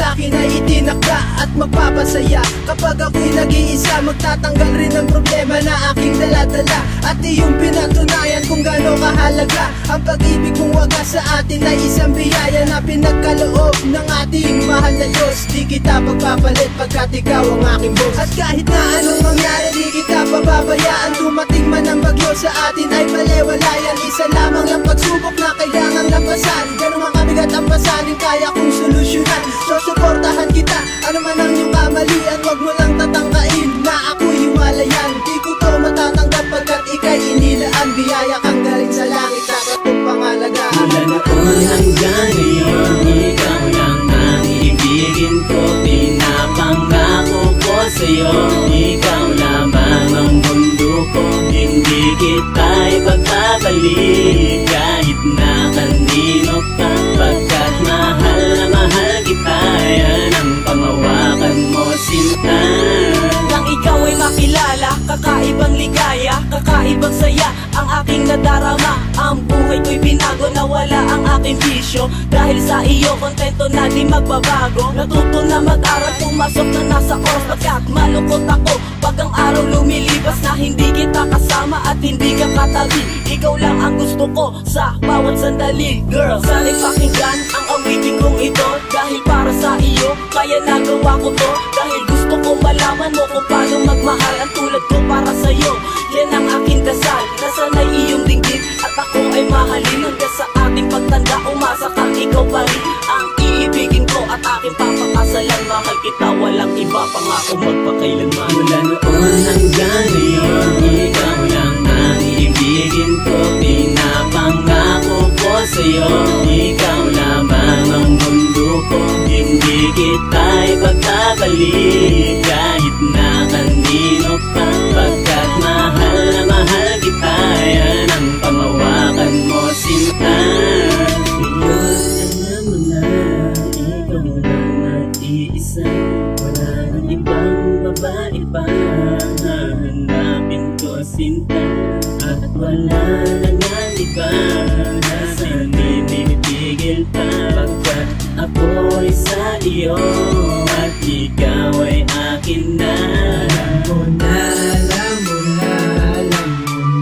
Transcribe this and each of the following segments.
sa'kin ay itinakda at magpapasaya. Kapag ako'y nag-iisa, magtatanggal rin ng problema na aking daladala. At iyong pinatunayan kung gaano kahalaga ang pag-ibig mong wagas sa atin ay isang biyaya na pinagkaloob ng ating mahal na Diyos. Di kita pagpapalit pagkat ikaw ang aking boss. At kahit na anong mangyari, di kita pababayaan. Dumating man ang bagyo sa atin ay balewalayan. Isa lamang ang pagsubok na kailangang lampasan. Ganun man kabigat ang pasanin, kaya kong solusyonan. So suportahan kita, ano man ang iyong kamalian. Huwag mo lang tatangkain na ako'y himalayan. Di ko to matatanggap pagkat ika'y inilaan. Biyaya kang galing sa langit, dapat kong pangalagaan. Mula noon hanggang ngayon, ikaw lang ang ibigin ko. Pinapangako ko sa'yo, ikaw lamang ang mundo ko. Hindi kita ipagpapalik kahit na kanino pa, pagkat mahal na mahal kita. Yan ang pamawakan mo, sinta. Nang ikaw ay makilala, kakaibang ligaya, kakaibang saya ang aking nadarama. Ang buhay ko'y binago, nawala ang aking bisyo. Dahil sa iyo, kontento na di magbabago. Natuto na mag-aral, pumasok na nasa oras. Pagkat malungkot ako pag ang araw lumilipas na hindi kita kasama at hindi ka katabi. Ikaw lang ang gusto ko sa bawat sandali. Girl, sana'y pakinggan ang awitin kong ito. Dahil para sa iyo, kaya nagawa ko to. Dahil gusto ko malaman mo kung paano magmahal ang tulad ko para sa'yo. Yan ang aking dasal, nasanay iyong dinggin at ako ay mahalin. Hanggang sa ating pagtanda, umasa kang ikaw pa rin ang iibigin ko at aking papakasalan. Mahal kita, walang iba pangako magpakailanman. Mula noon hanggang ngayon, ikaw lang ang ibigin ko. Pinapangako ko sa'yo, ikaw lamang ang mundo ko. Hindi kita ipagpapalik kahit na kanino pa, pagkat mahal na mahal kita. Yan ang pamawakan mo, sinta. Ngayon alam mo na, ikaw lang nag-iisa. Wala nang ibang babae pa hahanapin ko, sinta. At wala na nga iba na sinipigil pa, pagkat ako'y sa iyo at ikaw ay akin na. Alam mo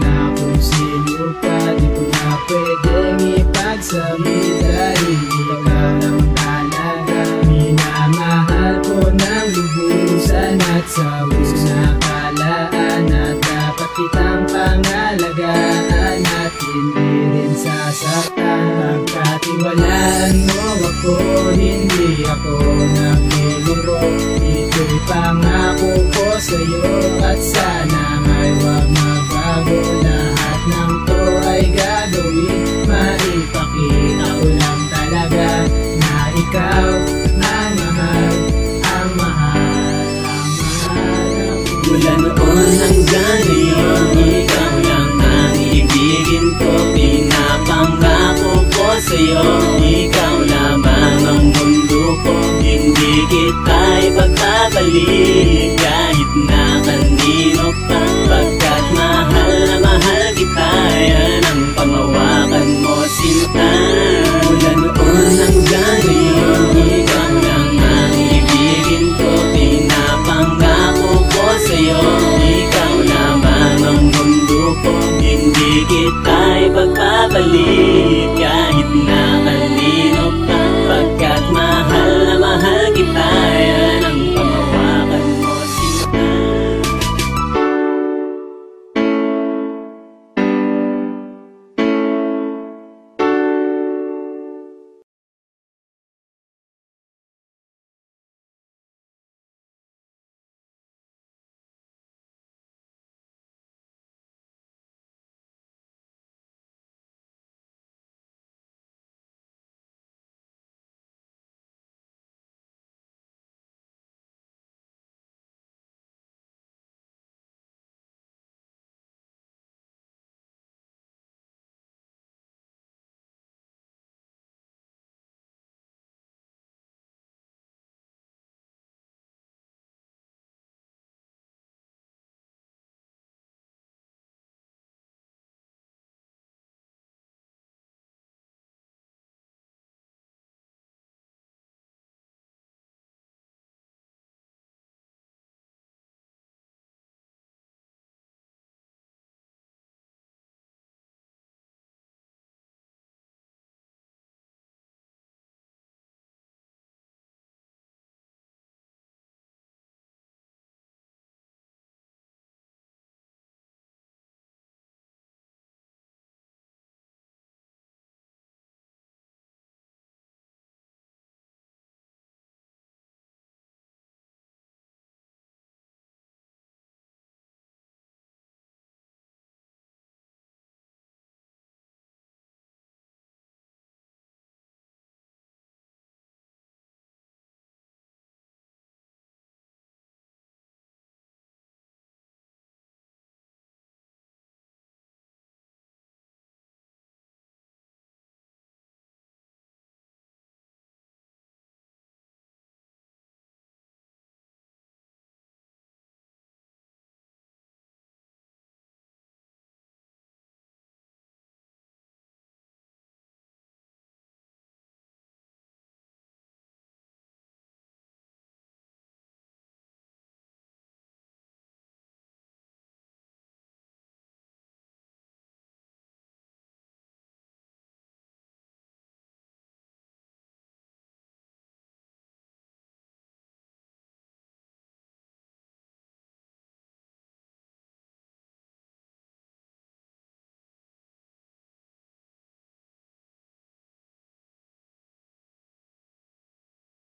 na kung sino ka. Di ko na pwedeng ipagsabi dahil ikaw lang talaga. Minamahal ko ng lubusan at sa una kalaan at dapat kitang pangalagaan at hindi rin sasaktan. Pagkatiwalaan mo ako, hindi ako nagluluro. Ito'y pangako ko sa'yo